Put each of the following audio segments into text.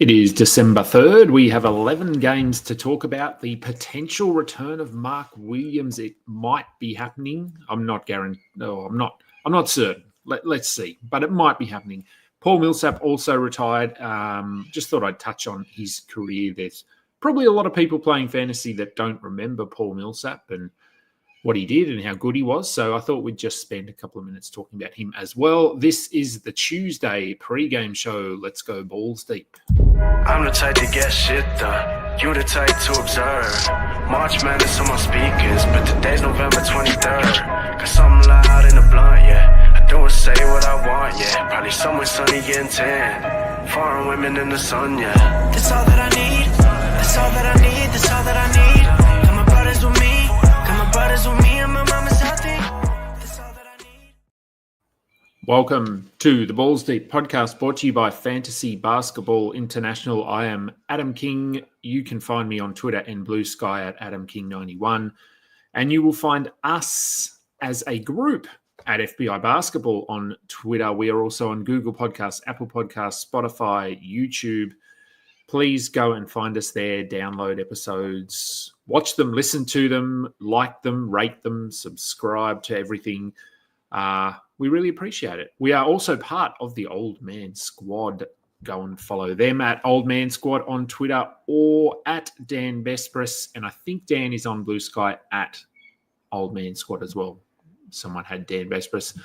It is December 3rd. We have 11 games to talk about. The potential return of Mark Williams. It might be happening. I'm not guaranteed. No, I'm not certain. Let's see. But it might be happening. Paul Millsap also retired. Just thought I'd touch on his career. There's probably a lot of people playing fantasy that don't remember Paul Millsap and what he did and how good he was. So I thought we'd just spend a couple of minutes talking about him as well. This is the Tuesday pre-game show. Let's go balls deep. I'm the type to get shit done. You the type to observe. March Madness on my speakers, but today's November 23rd. Got something loud in the blunt, yeah. I don't say what I want, yeah. Probably somewhere sunny getting tan. Foreign women in the sun, yeah. That's all that I need. That's all that I need. That's all that I need. Got my brothers with me. Got my brothers with me and my mama's healthy. That's all that I need. Welcome to the Balls Deep podcast, brought to you by Fantasy Basketball International. I am Adam King. You can find me on Twitter and Blue Sky at AdamKing91. And you will find us as a group at FBI Basketball on Twitter. We are also on Google Podcasts, Apple Podcasts, Spotify, YouTube. Please go and find us there, download episodes, watch them, listen to them, like them, rate them, subscribe to everything. We really appreciate it. We are also part of the Old Man Squad. Go and follow them at Old Man Squad on Twitter or at Dan Vespris. And I think Dan is on Blue Sky at Old Man Squad as well. Someone had Dan Vespris.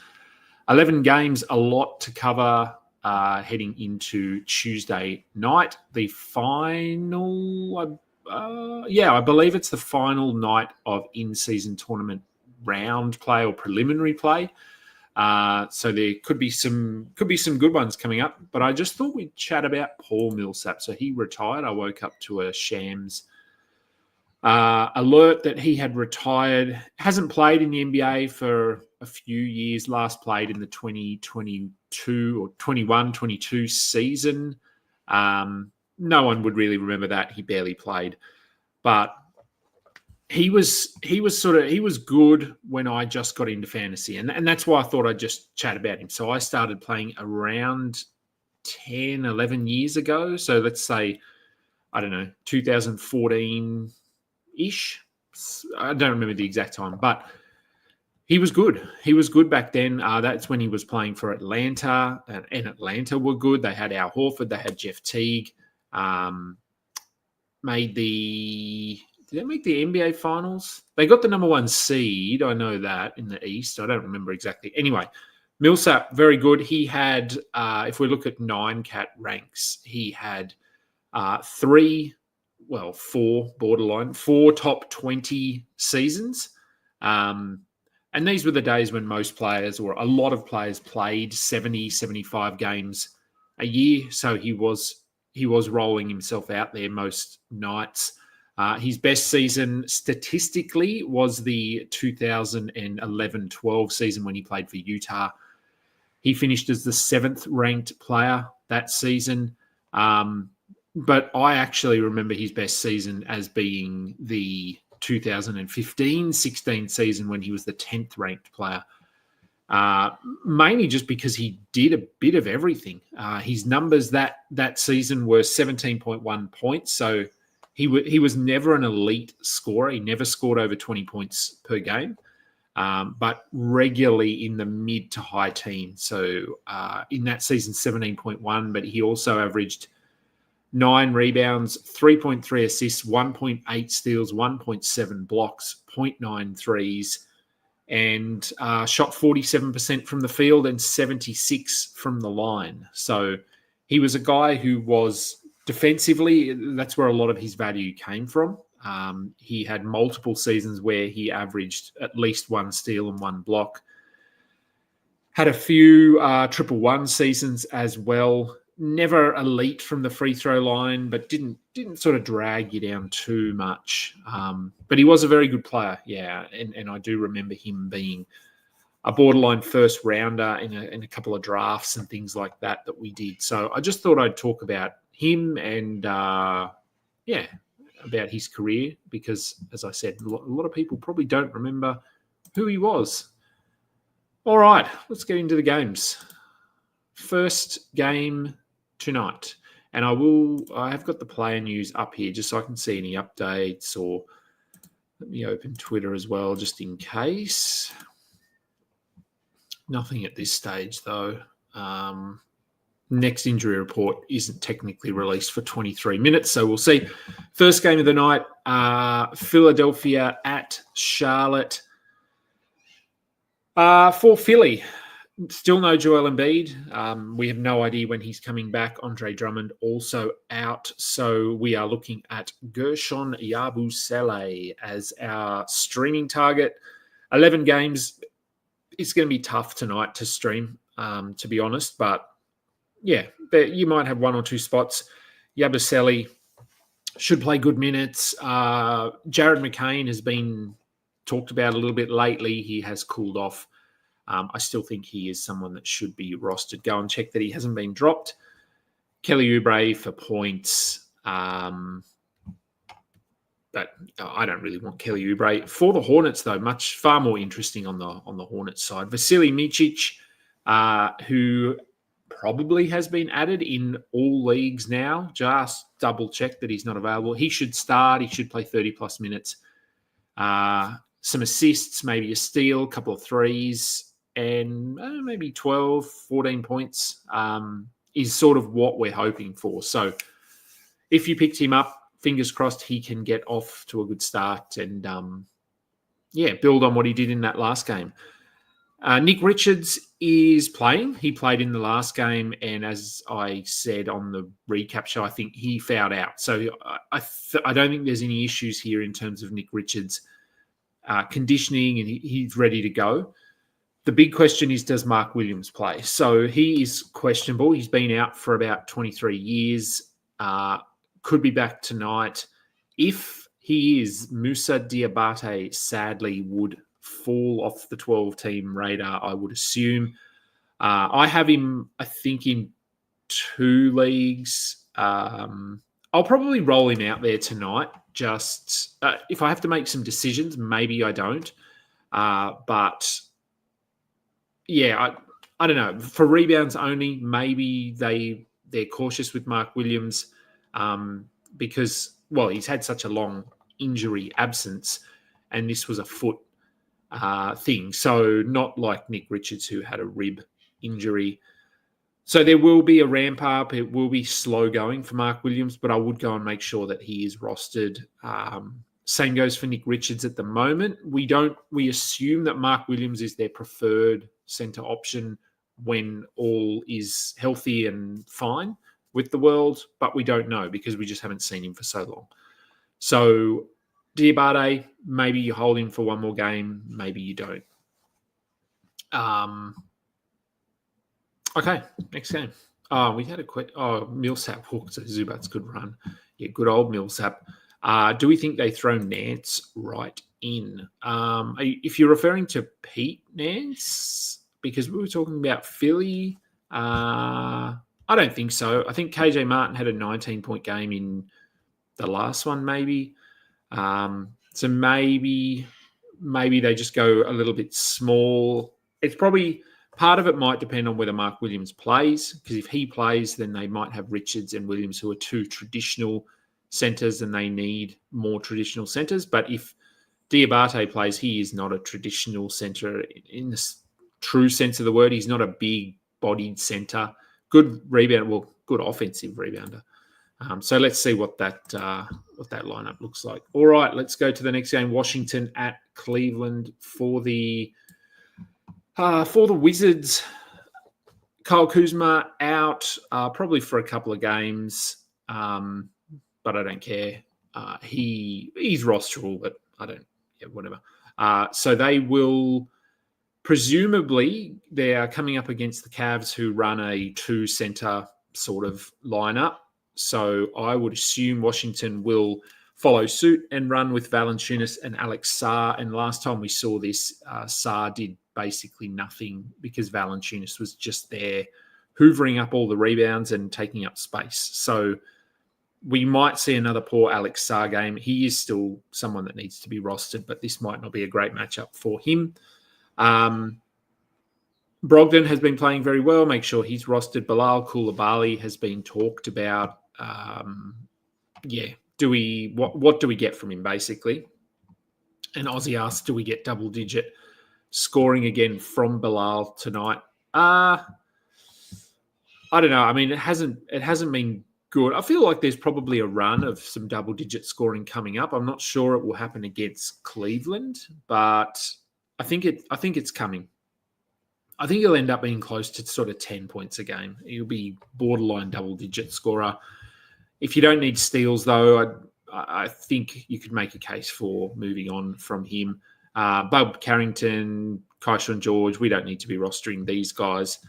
11 games, a lot to cover heading into Tuesday night. The final, I believe it's the final night of in-season tournament round play or preliminary play. So there could be some good ones coming up. But I just thought we'd chat about Paul Millsap. So he retired. I woke up to a Shams alert that he had retired. Hasn't played in the NBA for a few years. Last played in the 2022 or 21-22 season. No one would really remember that. He barely played, but he was good when I just got into fantasy, and that's why I thought I'd just chat about him. So I started playing around 10, 11 years ago. So let's say, I don't know, 2014-ish. I don't remember the exact time, but he was good. He was good back then. That's when he was playing for Atlanta, and Atlanta were good. They had Al Horford. They had Jeff Teague. Did they make the NBA Finals? They got the number one seed. I know that in the East. I don't remember exactly. Anyway, Millsap, very good. He had, if we look at 9-cat ranks, he had four top 20 seasons. And these were the days when most players, or a lot of players, played 70, 75 games a year. So he was rolling himself out there most nights. His best season statistically was the 2011-12 season when he played for Utah. He finished as the 7th ranked player that season. But I actually remember his best season as being the 2015-16 season when he was the 10th ranked player. Mainly just because he did a bit of everything. His numbers that season were 17.1 points. So he was never an elite scorer. He never scored over 20 points per game, but regularly in the mid to high teens. So in that season, 17.1, but he also averaged 9 rebounds, 3.3 assists, 1.8 steals, 1.7 blocks, 0.9 threes, and shot 47% from the field and 76% from the line. So he was a guy who was defensively, that's where a lot of his value came from. He had multiple seasons where he averaged at least 1 steal and 1 block. Had a few 1-1 seasons as well. Never elite from the free throw line, but didn't sort of drag you down too much. But he was a very good player, yeah. And I do remember him being a borderline first rounder in a couple of drafts and things like that we did. So I just thought I'd talk about him and about his career, because, as I said, a lot of people probably don't remember who he was. All right, let's get into the games. First game tonight. And I have got the player news up here just so I can see any updates, or let me open Twitter as well, just in case. Nothing at this stage, though. Next injury report isn't technically released for 23 minutes, so we'll see. First game of the night, Philadelphia at Charlotte. For Philly, still no Joel Embiid. We have no idea when he's coming back. Andre Drummond also out, so we are looking at Gershon Yabusele as our streaming target. 11 games. It's going to be tough tonight to stream, to be honest, but yeah, you might have one or two spots. Yabusele should play good minutes. Jared McCain has been talked about a little bit lately. He has cooled off. I still think he is someone that should be rostered. Go and check that he hasn't been dropped. Kelly Oubre for points. But I don't really want Kelly Oubre. For the Hornets, though, far more interesting on the Hornets side. Vasily Micic, who probably has been added in all leagues now. Just double check that he's not available. He should start. He should play 30-plus minutes. Some assists, maybe a steal, a couple of threes, and maybe 12, 14 points is sort of what we're hoping for. So if you picked him up, fingers crossed he can get off to a good start and, build on what he did in that last game. Nick Richards is playing. He played in the last game, and as I said on the recap show, I think he fouled out. So I don't think there's any issues here in terms of Nick Richards' conditioning, and he's ready to go. The big question is, does Mark Williams play? So he is questionable. He's been out for about 23 years. Could be back tonight. If he is, Moussa Diabate sadly would fall off the 12-team radar, I would assume. I have him, I think, in 2 leagues. I'll probably roll him out there tonight. Just if I have to make some decisions, maybe I don't. But yeah, I don't know. For rebounds only, maybe they're cautious with Mark Williams because, well, he's had such a long injury absence, and this was a foot thing. So not like Nick Richards, who had a rib injury. So there will be a ramp up. It will be slow going for Mark Williams, but I would go and make sure that he is rostered. Same goes for Nick Richards at the moment. We assume that Mark Williams is their preferred center option when all is healthy and fine with the world, but we don't know because we just haven't seen him for so long. So Diabate, maybe you hold him for one more game, maybe you don't. Okay, next game. We had a quick. Millsap walked to Zubac's good run. Yeah, good old Millsap. Do we think they throw Nance right in? If you're referring to Pete Nance, because we were talking about Philly, I don't think so. I think KJ Martin had a 19-point game in the last one, maybe. So maybe they just go a little bit small. It's probably part of it might depend on whether Mark Williams plays, because if he plays, then they might have Richards and Williams, who are 2 traditional centers, and they need more traditional centers. But if Diabate plays, he is not a traditional center in the true sense of the word. He's not a big-bodied center. Good rebound, well, good offensive rebounder. So let's see what that lineup looks like. All right, let's go to the next game. Washington at Cleveland for the Wizards. Kyle Kuzma out probably for a couple of games, but I don't care. He's rosterable, but I don't. Yeah, whatever. So they will presumably they are coming up against the Cavs, who run a 2-center sort of lineup. So I would assume Washington will follow suit and run with Valanciunas and Alex Sarr. And last time we saw this, Sarr did basically nothing because Valanciunas was just there hoovering up all the rebounds and taking up space. So we might see another poor Alex Sarr game. He is still someone that needs to be rostered, but this might not be a great matchup for him. Brogdon has been playing very well. Make sure he's rostered. Bilal Koulibaly has been talked about. What do we get from him, basically? And Aussie asks, do we get double-digit scoring again from Bilal tonight? I don't know. I mean, it hasn't been good. I feel like there's probably a run of some double-digit scoring coming up. I'm not sure it will happen against Cleveland, but I think it's coming. I think he'll end up being close to sort of 10 points a game. He'll be borderline double-digit scorer. If you don't need steals, though, I think you could make a case for moving on from him. Bub Carrington, Kyshon George, we don't need to be rostering these guys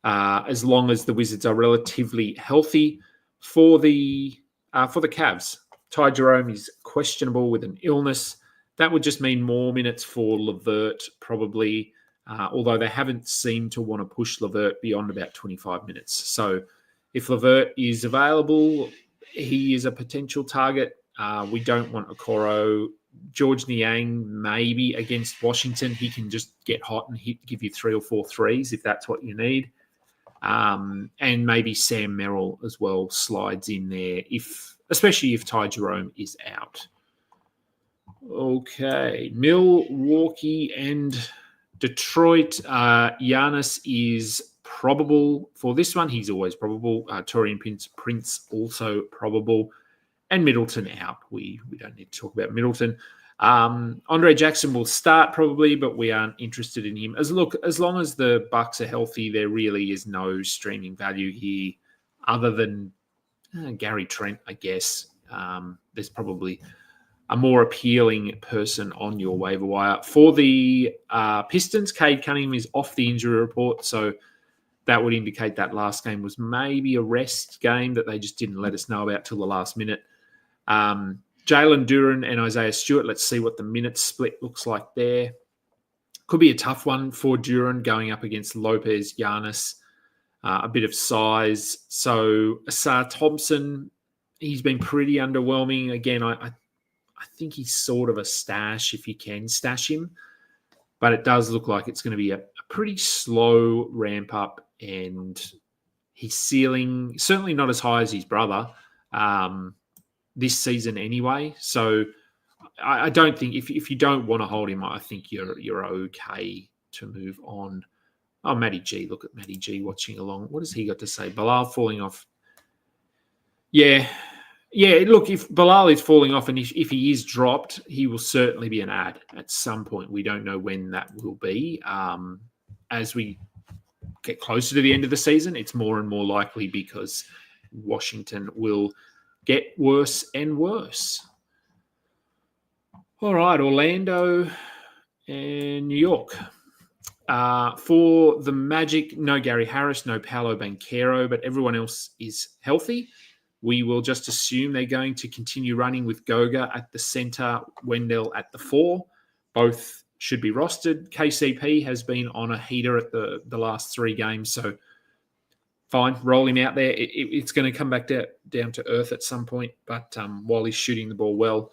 as long as the Wizards are relatively healthy. For the Cavs, Ty Jerome is questionable with an illness. That would just mean more minutes for LeVert, probably, although they haven't seemed to want to push LeVert beyond about 25 minutes. So if LeVert is available, he is a potential target. We don't want Okoro. George Niang, maybe against Washington, he can just get hot and give you 3 or 4 threes if that's what you need. And maybe Sam Merrill as well slides in there, especially if Ty Jerome is out. Okay, Milwaukee and Detroit. Giannis is probable for this one. He's always probable. Torian Prince also probable. And Middleton out. We don't need to talk about Middleton. Andre Jackson will start probably, but we aren't interested in him. As long as the Bucks are healthy, there really is no streaming value here other than Gary Trent, I guess. There's probably a more appealing person on your waiver wire. For the Pistons, Cade Cunningham is off the injury report, so that would indicate that last game was maybe a rest game that they just didn't let us know about till the last minute. Jalen Duren and Isaiah Stewart, let's see what the minute split looks like there. Could be a tough one for Duren going up against Lopez, Giannis, a bit of size. So Asar Thompson, he's been pretty underwhelming. Again, I think he's sort of a stash if you can stash him, but it does look like it's going to be a pretty slow ramp up, and his ceiling certainly not as high as his brother this season anyway. So I don't think if you don't want to hold him, I think you're okay to move on. Oh, Matty G, look at Matty G watching along. What has he got to say? Bilal falling off. Yeah. Look, if Bilal is falling off and if he is dropped, he will certainly be an ad at some point. We don't know when that will be. As we get closer to the end of the season, it's more and more likely because Washington will get worse and worse. All right, Orlando and New York. For the Magic, no Gary Harris, no Paolo Banchero, but everyone else is healthy. We will just assume they're going to continue running with Goga at the center, Wendell at the 4. Both should be rostered. KCP has been on a heater at the last 3 games, so fine, roll him out there. It's going to come back down to earth at some point, but while he's shooting the ball well,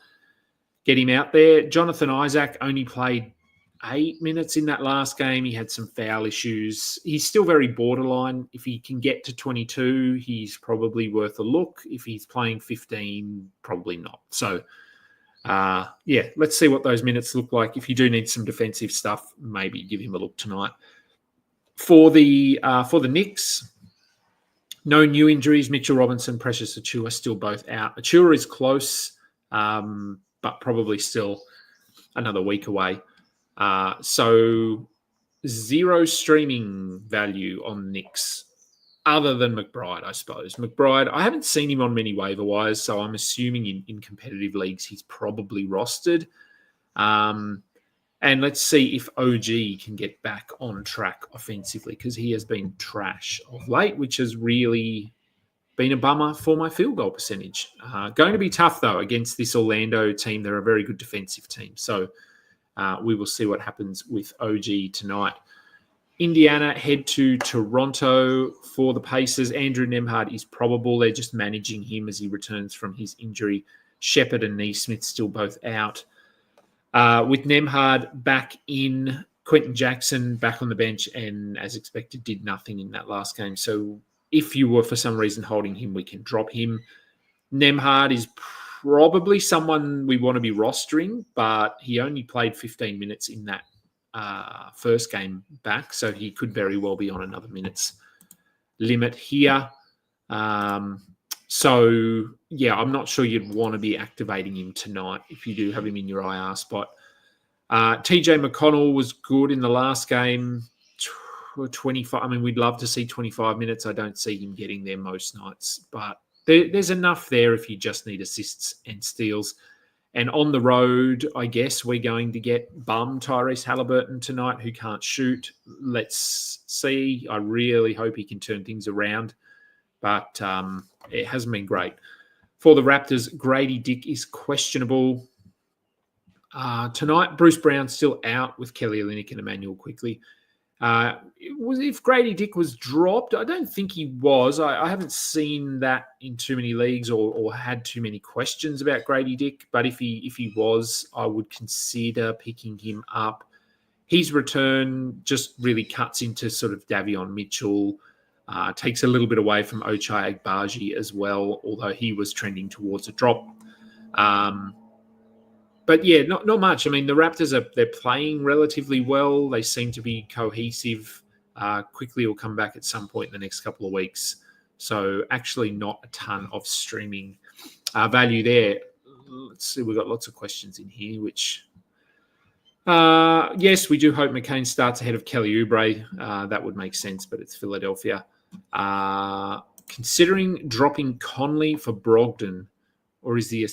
get him out there. Jonathan Isaac only played 8 minutes in that last game. He had some foul issues. He's still very borderline. If he can get to 22, he's probably worth a look. If he's playing 15, probably not. So, let's see what those minutes look like. If you do need some defensive stuff, maybe give him a look tonight. For the Knicks, no new injuries. Mitchell Robinson, Precious Achiuwa still both out. Achiuwa is close, but probably still another week away. So 0 streaming value on Knicks other than McBride, I suppose. McBride, I haven't seen him on many waiver wires, so I'm assuming in competitive leagues he's probably rostered. And let's see if OG can get back on track offensively, because he has been trash of late, which has really been a bummer for my field goal percentage. Going to be tough, though, against this Orlando team. They're a very good defensive team. So we will see what happens with OG tonight. Indiana head to Toronto for the Pacers. Andrew Nembhard is probable. They're just managing him as he returns from his injury. Shepherd and Neesmith still both out. With Nembhard back in, Quentin Jackson back on the bench and, as expected, did nothing in that last game. So if you were for some reason holding him, we can drop him. Nemhard is probably someone we want to be rostering, but he only played 15 minutes in that first game back, so he could very well be on another minutes limit here. So, yeah, I'm not sure you'd want to be activating him tonight if you do have him in your IR spot. TJ McConnell was good in the last game. 25. I mean, we'd love to see 25 minutes. I don't see him getting there most nights, but there's enough there if you just need assists and steals. And on the road, I guess we're going to get bum Tyrese Halliburton tonight, who can't shoot. Let's see. I really hope he can turn things around, but it hasn't been great. For the Raptors, Grady Dick is questionable. Tonight, Bruce Brown's still out with Kelly Olynyk and Emmanuel Quickly. If Grady Dick was dropped, I don't think he was. I haven't seen that in too many leagues or had too many questions about Grady Dick. But if he was, I would consider picking him up. His return just really cuts into sort of Davion Mitchell, takes a little bit away from Ochai Agbaji as well, although he was trending towards a drop. But yeah, not much. I mean, the Raptors they're playing relatively well. They seem to be cohesive. Quickly will come back at some point in the next couple of weeks. So actually not a ton of streaming value there. Let's see, we've got lots of questions in here, which yes, we do hope McCain starts ahead of Kelly Oubre. That would make sense, but it's Philadelphia. Considering dropping Conley for Brogdon, or is the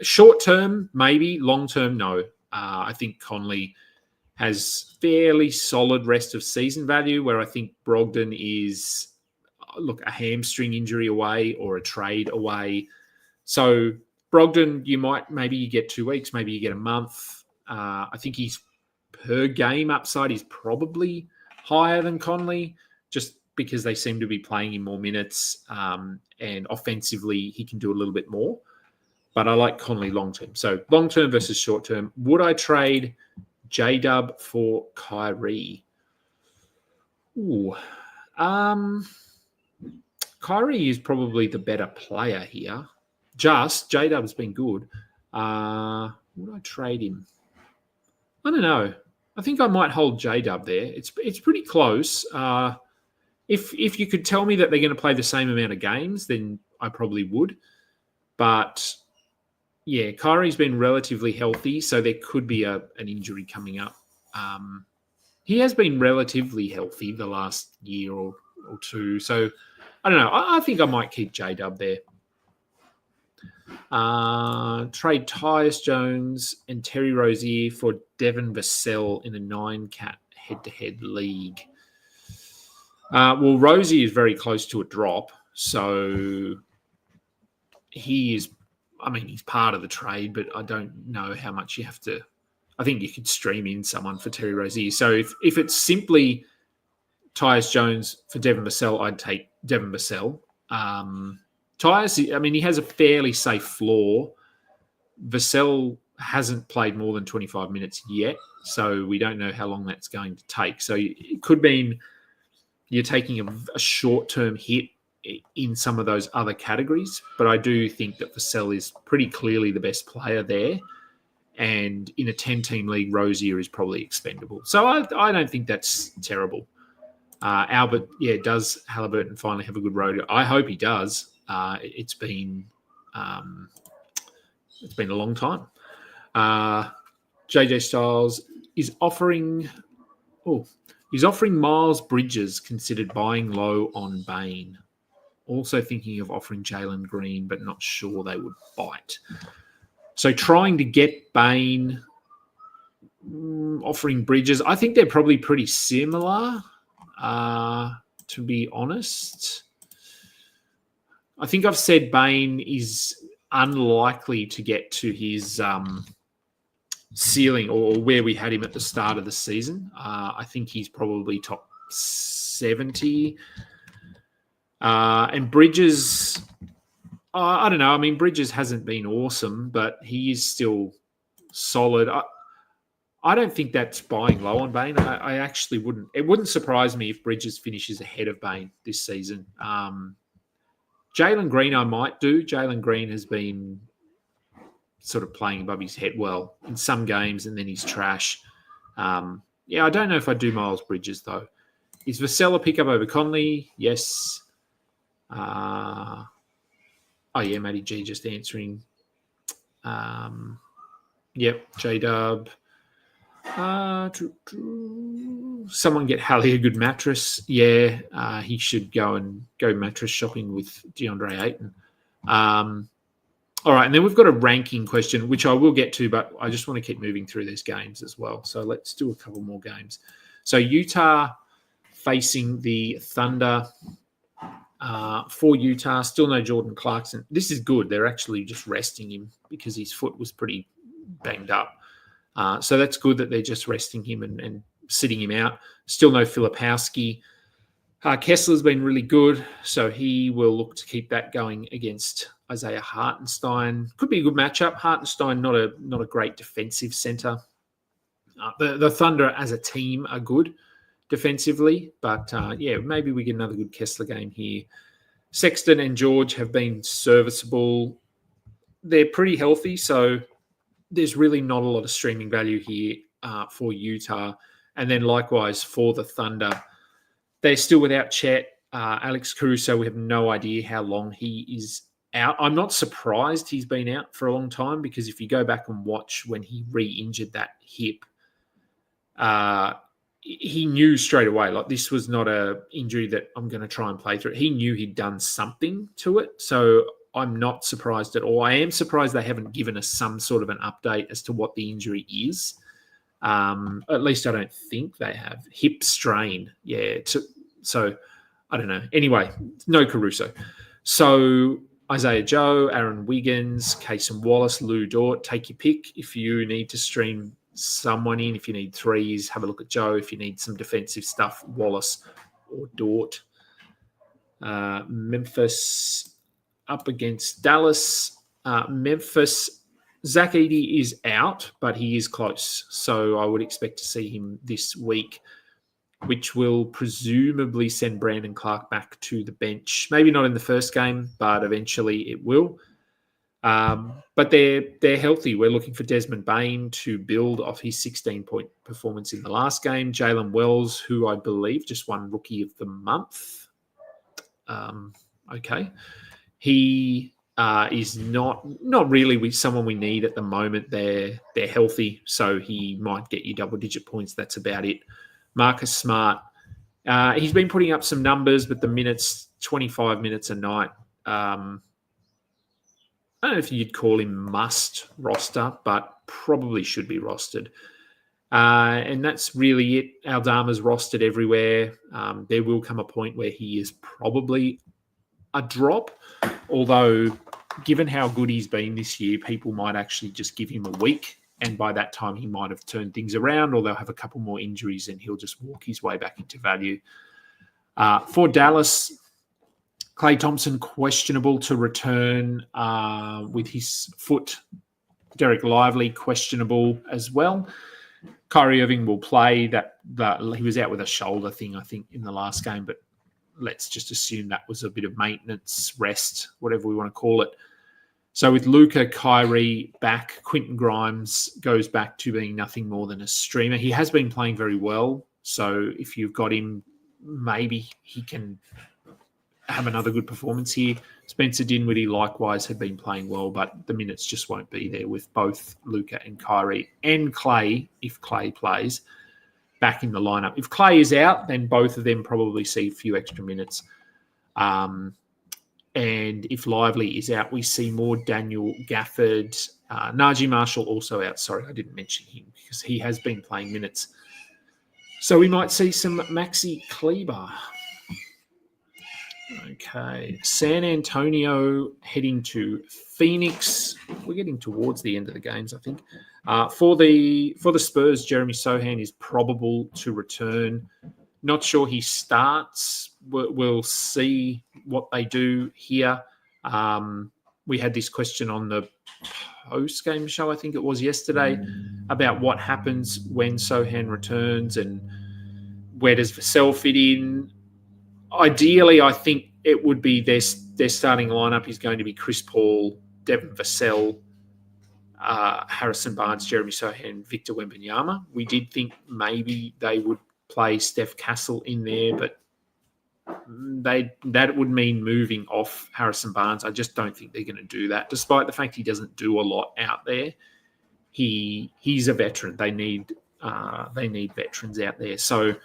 short term, maybe. Long term, no. I think Conley has fairly solid rest of season value, where I think Brogdon is, a hamstring injury away or a trade away. So Brogdon, maybe you get 2 weeks, maybe you get a month. I think his per game upside is probably higher than Conley, just because they seem to be playing in more minutes, and offensively he can do a little bit more. But I like Conley long-term. So long-term versus short-term. Would I trade J-Dub for Kyrie? Ooh. Kyrie is probably the better player here. J-Dub's been good. Would I trade him? I don't know. I think I might hold J-Dub there. It's pretty close. If you could tell me that they're going to play the same amount of games, then I probably would. But, yeah, Kyrie's been relatively healthy, so there could be an injury coming up. He has been relatively healthy the last year or two. So, I don't know. I think I might keep J-Dub there. Trade Tyus Jones and Terry Rozier for Devin Vassell in a 9-cat head-to-head league. Well, Rosie is very close to a drop, so he's part of the trade, but I don't know how much you have to. I think you could stream in someone for Terry Rozier. So if it's simply Tyus Jones for Devin Vassell, I'd take Devin Vassell. Tyus, he has a fairly safe floor. Vassell hasn't played more than 25 minutes yet, so we don't know how long that's going to take. So it could mean you're taking a short-term hit in some of those other categories. But I do think that Vassell is pretty clearly the best player there. And in a 10-team league, Rozier is probably expendable. So I don't think that's terrible. Albert, does Halliburton finally have a good road? I hope he does. It's been a long time. JJ Styles is offering... He's offering Miles Bridges, considered buying low on Bane. Also thinking of offering Jalen Green, but not sure they would bite. So trying to get Bane, offering Bridges. I think they're probably pretty similar, to be honest. I think I've said Bane is unlikely to get to his ceiling or where we had him at the start of the season. I think he's probably top 70. And Bridges, I don't know. Bridges hasn't been awesome, but he is still solid. I don't think that's buying low on Bain. I actually wouldn't. It wouldn't surprise me if Bridges finishes ahead of Bain this season. Jalen Green I might do. Jalen Green has been sort of playing above his head well in some games, and then he's trash. I don't know if I do Miles Bridges, though. Is Vassell a pickup over Conley? Yes. Matty G just answering. J-Dub. Someone get Hallie a good mattress. Yeah, he should go mattress shopping with DeAndre Ayton. All right, and then we've got a ranking question, which I will get to, but I just want to keep moving through these games as well. So let's do a couple more games. So Utah facing the Thunder. For Utah, still no Jordan Clarkson. This is good. They're actually just resting him because his foot was pretty banged up. So that's good that they're just resting him and sitting him out. Still no Filipowski. Kessler's been really good, so he will look to keep that going against Isaiah Hartenstein. Could be a good matchup. Hartenstein, not a great defensive center. The Thunder as a team are good defensively, but maybe we get another good Kessler game here. Sexton and George have been serviceable. They're pretty healthy, so there's really not a lot of streaming value here for Utah. And then likewise for the Thunder, they're still without Chet. Alex Caruso, we have no idea how long he is out. I'm not surprised he's been out for a long time, because if you go back and watch when he re-injured that hip, he knew straight away, like, this was not a injury that I'm going to try and play through. He knew he'd done something to it. So I'm not surprised at all. I am surprised they haven't given us some sort of an update as to what the injury is. At least I don't think they have. Hip strain. Yeah. So I don't know. Anyway, no Caruso. So Isaiah Joe, Aaron Wiggins, Cason Wallace, Lou Dort. Take your pick. If you need to stream someone in, if you need threes, have a look at Joe. If you need some defensive stuff, Wallace or Dort. Memphis up against Dallas. Memphis, Zach Edey is out, but he is close. So I would expect to see him this week, which will presumably send Brandon Clark back to the bench. Maybe not in the first game, but eventually it will. But they're healthy. We're looking for Desmond Bain to build off his 16-point performance in the last game. Jalen Wells, who I believe just won Rookie of the Month. Okay. He is not really someone we need at the moment. They're healthy, so he might get you double-digit points. That's about it. Marcus Smart, he's been putting up some numbers, but the minutes, 25 minutes a night, I don't know if you'd call him must roster, but probably should be rostered. And that's really it. Aldama's rostered everywhere. There will come a point where he is probably a drop, although given how good he's been this year, people might actually just give him a week, and by that time he might have turned things around, or they'll have a couple more injuries and he'll just walk his way back into value. For Dallas, Klay Thompson questionable to return with his foot. Derek Lively questionable as well. Kyrie Irving will play. That he was out with a shoulder thing, I think, in the last game, but let's just assume that was a bit of maintenance, rest, whatever we want to call it. So with Luka, Kyrie back, Quentin Grimes goes back to being nothing more than a streamer. He has been playing very well, so if you've got him, maybe he can have another good performance here. Spencer Dinwiddie likewise have been playing well, but the minutes just won't be there with both Luka and Kyrie and Klay, if Klay plays, back in the lineup. If Klay is out, then both of them probably see a few extra minutes. And if Lively is out, we see more Daniel Gafford. Najee Marshall also out. Sorry, I didn't mention him because he has been playing minutes. So we might see some Maxi Kleber. Okay, San Antonio heading to Phoenix. We're getting towards the end of the games, I think. For the Spurs, Jeremy Sohan is probable to return. Not sure he starts. We'll see what they do here. We had this question on the post-game show, I think it was yesterday. about what happens when Sohan returns and where does Vassell fit in. Ideally, I think it would be their starting lineup is going to be Chris Paul, Devin Vassell, Harrison Barnes, Jeremy Sohan, Victor Wembanyama. We did think maybe they would play Steph Castle in there, but that would mean moving off Harrison Barnes. I just don't think they're going to do that, despite the fact he doesn't do a lot out there. He's a veteran. They need veterans out there. So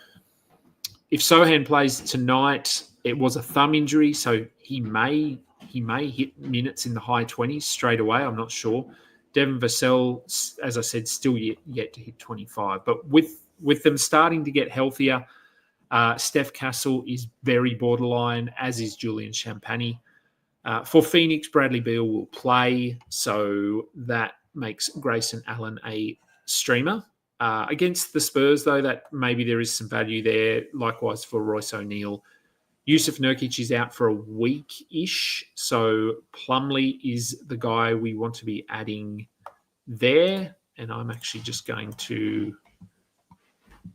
if Sohan plays tonight, it was a thumb injury, so he may hit minutes in the high 20s straight away. I'm not sure. Devin Vassell, as I said, still yet to hit 25. But with them starting to get healthier, Steph Castle is very borderline, as is Julian Champagny. For Phoenix, Bradley Beal will play, so that makes Grayson Allen a streamer. Against the Spurs, though, that maybe there is some value there. Likewise for Royce O'Neal. Yusuf Nurkic is out for a week-ish, so Plumlee is the guy we want to be adding there. And I'm actually just going to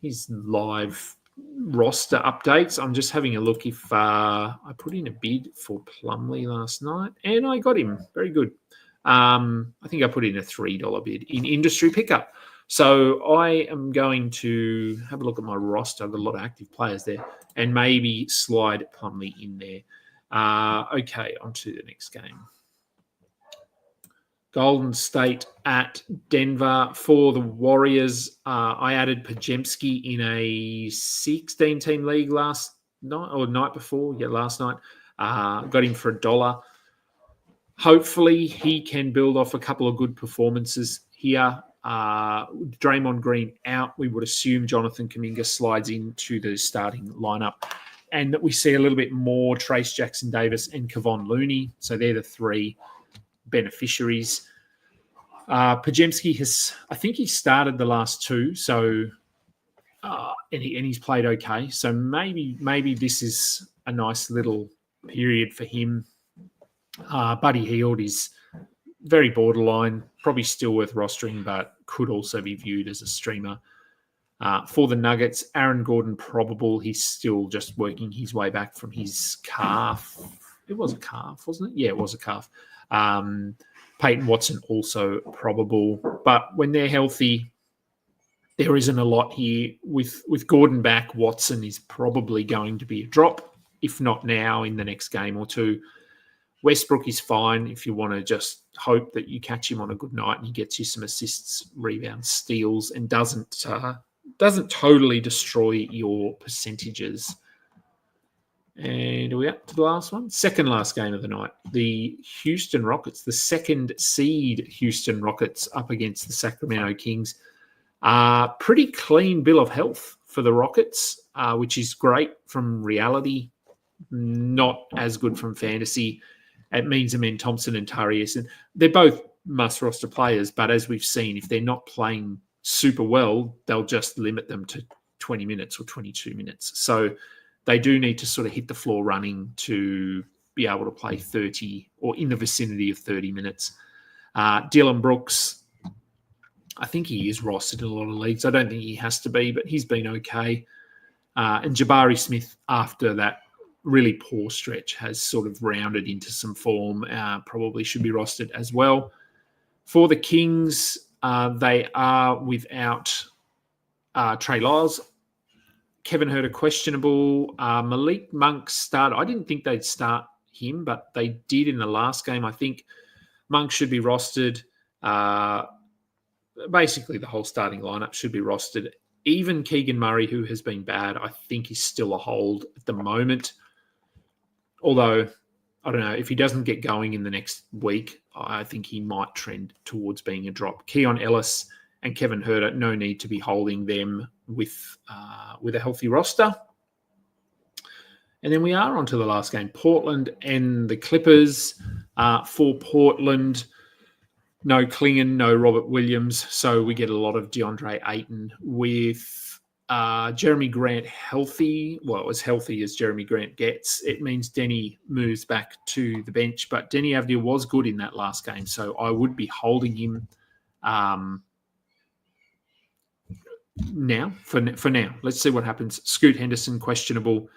his live roster updates. I'm just having a look if I put in a bid for Plumlee last night, and I got him. Very good. I think I put in a $3 bid in industry pickup. So I am going to have a look at my roster. I've got a lot of active players there, and maybe slide Plumlee in there. Okay, on to the next game. Golden State at Denver. For the Warriors, I added Pajemski in a 16-team league last night, or night before. Yeah, last night. Got him for $1. Hopefully, he can build off a couple of good performances here. Draymond Green out. We would assume Jonathan Kuminga slides into the starting lineup, and that we see a little bit more Trace Jackson Davis and Kevon Looney. So they're the three beneficiaries. Pajemski I think he started the last two, so and he's played okay. So maybe this is a nice little period for him. Buddy Hield is very borderline, probably still worth rostering, but could also be viewed as a streamer. For the Nuggets, Aaron Gordon probable. He's still just working his way back from his calf. It was a calf, wasn't it? Yeah, it was a calf. Peyton Watson also probable. But when they're healthy, there isn't a lot here. With Gordon back, Watson is probably going to be a drop, if not now, in the next game or two. Westbrook is fine if you want to just hope that you catch him on a good night and he gets you some assists, rebounds, steals, and doesn't totally destroy your percentages. And are we up to the last one? Second last game of the night. The Houston Rockets, the second seed Houston Rockets up against the Sacramento Kings. Pretty clean bill of health for the Rockets, which is great from reality, not as good from fantasy. It means Amen Thompson and Tari Eason, they're both must-roster players, but as we've seen, if they're not playing super well, they'll just limit them to 20 minutes or 22 minutes. So they do need to sort of hit the floor running to be able to play 30 or in the vicinity of 30 minutes. Dylan Brooks, I think he is rostered in a lot of leagues. I don't think he has to be, but he's been okay. And Jabari Smith, after that really poor stretch, has sort of rounded into some form. Probably should be rostered as well. For the Kings, they are without Trey Lyles. Kevin Huerter questionable. Malik Monk started. I didn't think they'd start him, but they did in the last game. I think Monk should be rostered. Basically, the whole starting lineup should be rostered. Even Keegan Murray, who has been bad, I think is still a hold at the moment. Although, I don't know, if he doesn't get going in the next week, I think he might trend towards being a drop. Keon Ellis and Kevin Huerter, no need to be holding them with a healthy roster. And then we are on to the last game, Portland and the Clippers. For Portland, no Klingon, no Robert Williams, so we get a lot of DeAndre Ayton with Jeremy Grant healthy. Well, as healthy as Jeremy Grant gets. It means Denny moves back to the bench, but Denny Avdia was good in that last game, so I would be holding him. now. For now, let's see what happens. Scoot Henderson, questionable.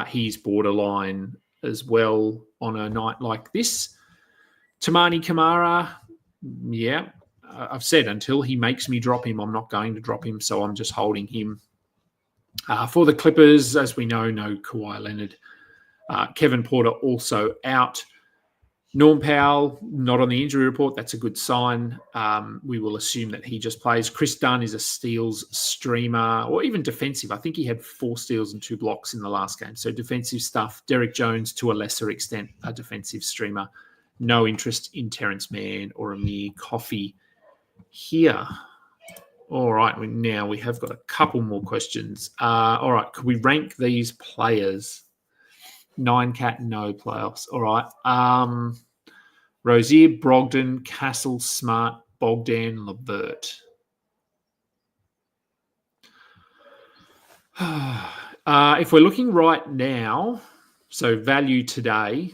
He's borderline as well on a night like this. Tamani Kamara, yeah, I've said until he makes me drop him, I'm not going to drop him, so I'm just holding him. For the Clippers, as we know, no Kawhi Leonard. Kevin Porter also out. Norm Powell, not on the injury report. That's a good sign. We will assume that he just plays. Chris Dunn is a steals streamer, or even defensive. I think he had 4 steals and 2 blocks in the last game. So defensive stuff. Derek Jones, to a lesser extent, a defensive streamer. No interest in Terrence Mann or Amir Coffey here. All right, now we have got a couple more questions. All right, could we rank these players? 9-cat, no playoffs. All right. Rozier, Brogdon, Castle, Smart, Bogdan, LeVert. If we're looking right now, so value today,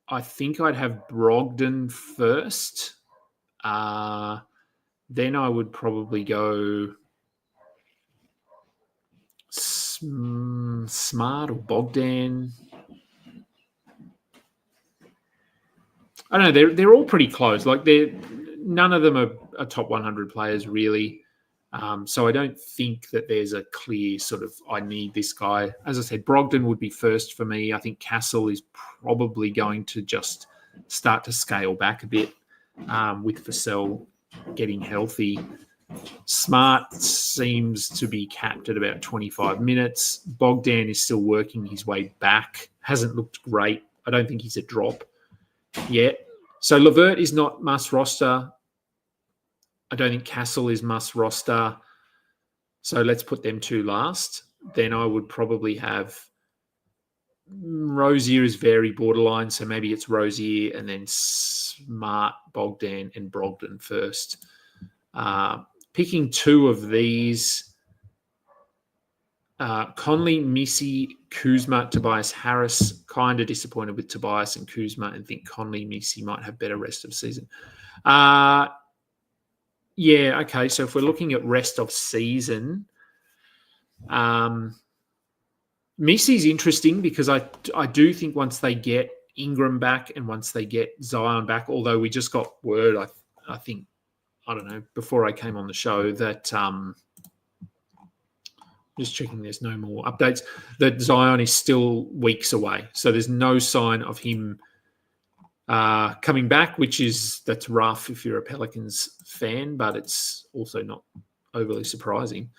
I think I'd have Brogdon first. Then I would probably go Smart or Bogdan. I don't know. They're all pretty close. Like none of them are top 100 players really. So I don't think that there's a clear sort of I need this guy. As I said, Brogdon would be first for me. I think Castle is probably going to just start to scale back a bit with Vassell getting healthy. Smart seems to be capped at about 25 minutes. Bogdan is still working his way back. Hasn't looked great. I don't think he's a drop yet. So LeVert is not must roster. I don't think Castle is must roster. So let's put them 2 last. Then I would probably have Rozier is very borderline. So maybe it's Rozier and then Smart, Bogdan and Brogdon first. Picking 2 of these, Conley, Missy, Kuzma, Tobias Harris. Kind of disappointed with Tobias and Kuzma and think Conley, Missy might have better rest of season. Yeah, okay. So if we're looking at rest of season, Missy's interesting because I do think once they get Ingram back and once they get Zion back, although we just got word, I think, I don't know, before I came on the show that just checking there's no more updates, that Zion is still weeks away. So there's no sign of him coming back, that's rough if you're a Pelicans fan, but it's also not overly surprising.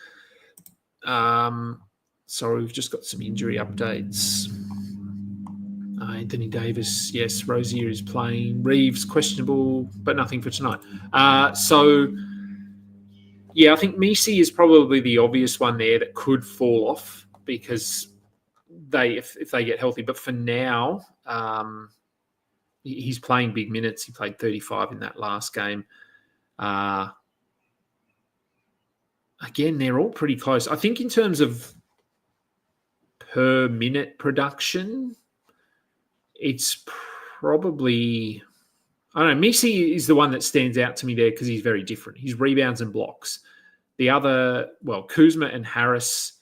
Sorry, we've just got some injury updates. Anthony Davis, yes, Rozier is playing. Reeves, questionable, but nothing for tonight. So, yeah, I think Misi is probably the obvious one there that could fall off because if they get healthy. But for now, he's playing big minutes. He played 35 in that last game. Again, they're all pretty close. I think in terms of per minute production, it's probably, I don't know, Missy is the one that stands out to me there because he's very different. He's rebounds and blocks. The other, Kuzma and Harris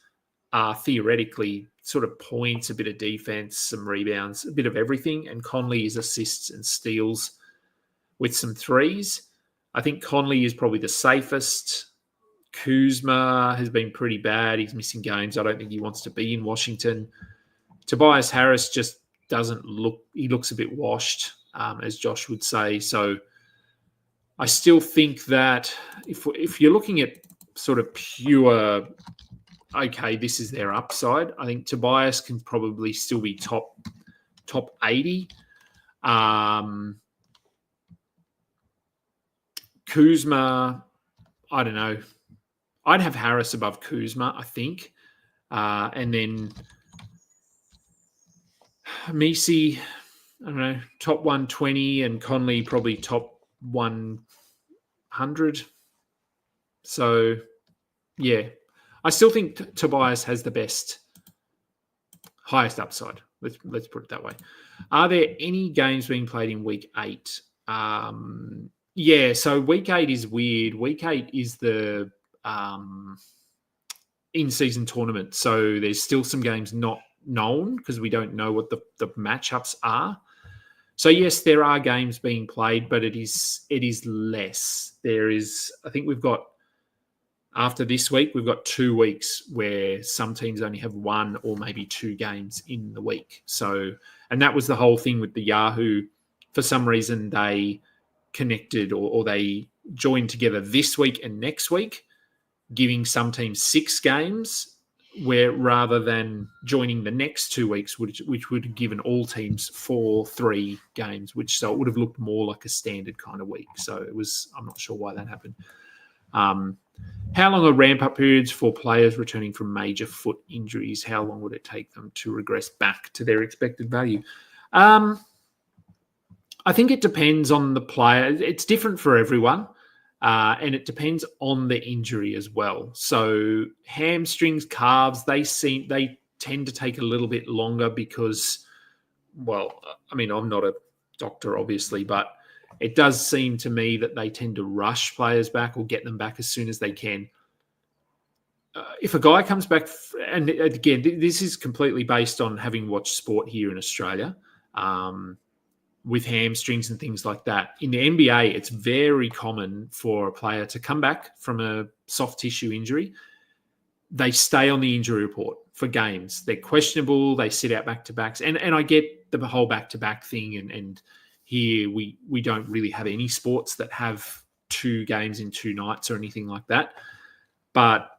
are theoretically sort of points, a bit of defense, some rebounds, a bit of everything. And Conley is assists and steals with some threes. I think Conley is probably the safest. Kuzma has been pretty bad. He's missing games. I don't think he wants to be in Washington. Tobias Harris just doesn't look, he looks a bit washed, as Josh would say. So I still think that if you're looking at sort of pure, okay, this is their upside, I think Tobias can probably still be top 80. Kuzma, I don't know. I'd have Harris above Kuzma, I think. And then Misi, I don't know, top 120 and Conley probably top 100. So, yeah. I still think Tobias has the highest upside. Let's put it that way. Are there any games being played in week 8? Yeah, so week 8 is weird. Week 8 is the in-season tournament. So there's still some games not known because we don't know what the matchups are. So yes, there are games being played, but it is less. There is, I think after this week, we've got 2 weeks where some teams only have 1 or maybe 2 games in the week. So, and that was the whole thing with the Yahoo. For some reason, they connected or they joined together this week and next week, giving some teams 6 games, where rather than joining the next 2 weeks, which would have given all teams 3 games, so it would have looked more like a standard kind of week. So I'm not sure why that happened. How long are ramp-up periods for players returning from major foot injuries? How long would it take them to regress back to their expected value? I think it depends on the player. It's different for everyone, and it depends on the injury as well. So hamstrings, calves, they tend to take a little bit longer because, well, I mean, I'm not a doctor, obviously, but it does seem to me that they tend to rush players back or get them back as soon as they can. If a guy comes back, and again, this is completely based on having watched sport here in Australia, with hamstrings and things like that. In the NBA, it's very common for a player to come back from a soft tissue injury. They stay on the injury report for games. They're questionable. They sit out back-to-backs. And I get the whole back-to-back thing, and here we don't really have any sports that have 2 games in 2 nights or anything like that. But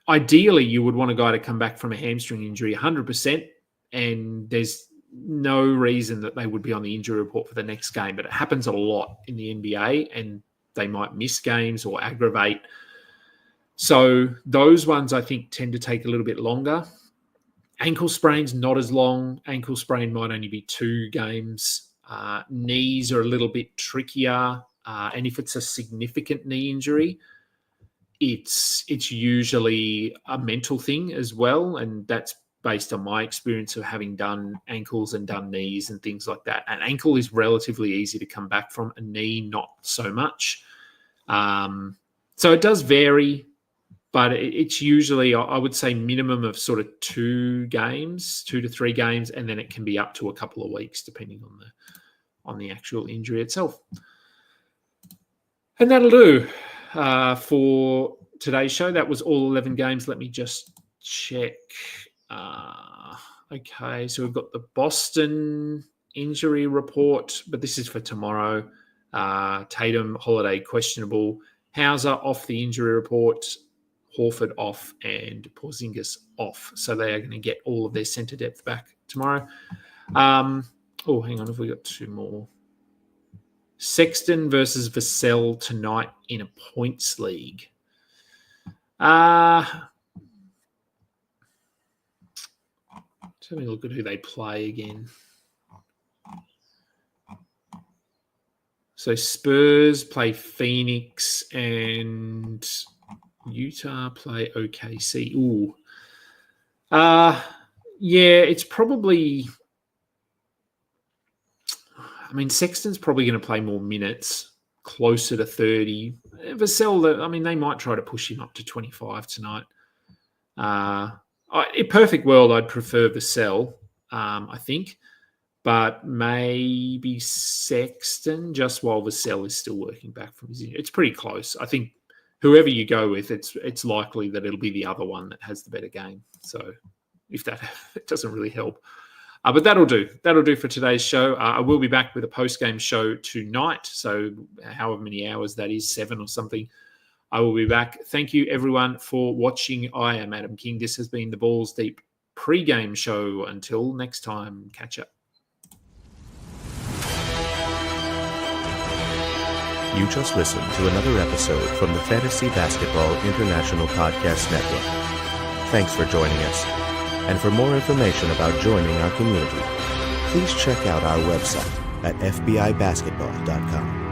ideally, you would want a guy to come back from a hamstring injury 100%, and there's no reason that they would be on the injury report for the next game. But it happens a lot in the NBA, and they might miss games or aggravate. So those ones, I think, tend to take a little bit longer. Ankle sprains, not as long. Ankle sprain might only be 2 games. Knees are a little bit trickier. And if it's a significant knee injury, it's usually a mental thing as well. And that's based on my experience of having done ankles and done knees and things like that. An ankle is relatively easy to come back from. A knee, not so much. So it does vary. But it's usually, I would say, minimum of sort of 2 to 3 games, and then it can be up to a couple of weeks depending on the actual injury itself. And that'll do for today's show. That was all 11 games. Let me just check. Okay, so we've got the Boston injury report, but this is for tomorrow. Tatum, Holiday, questionable. Hauser off the injury report. Horford off and Porzingis off. So they are going to get all of their centre depth back tomorrow. Hang on. Have we got 2 more? Sexton versus Vassell tonight in a points league. Let's have a look at who they play again. So Spurs play Phoenix and Utah play OKC. Ooh. Yeah, it's probably... I mean, Sexton's probably going to play more minutes, closer to 30. Vassell, I mean, they might try to push him up to 25 tonight. In perfect world, I'd prefer Vassell, I think. But maybe Sexton, just while Vassell is still working back from his injury. It's pretty close. I think whoever you go with, it's likely that it'll be the other one that has the better game. So if that it doesn't really help. But that'll do. That'll do for today's show. I will be back with a post-game show tonight. So however many hours that is, 7 or something, I will be back. Thank you, everyone, for watching. I am Adam King. This has been the Balls Deep pre-game show. Until next time, catch up. You just listened to another episode from the Fantasy Basketball International Podcast Network. Thanks for joining us. And for more information about joining our community, please check out our website at fbibasketball.com.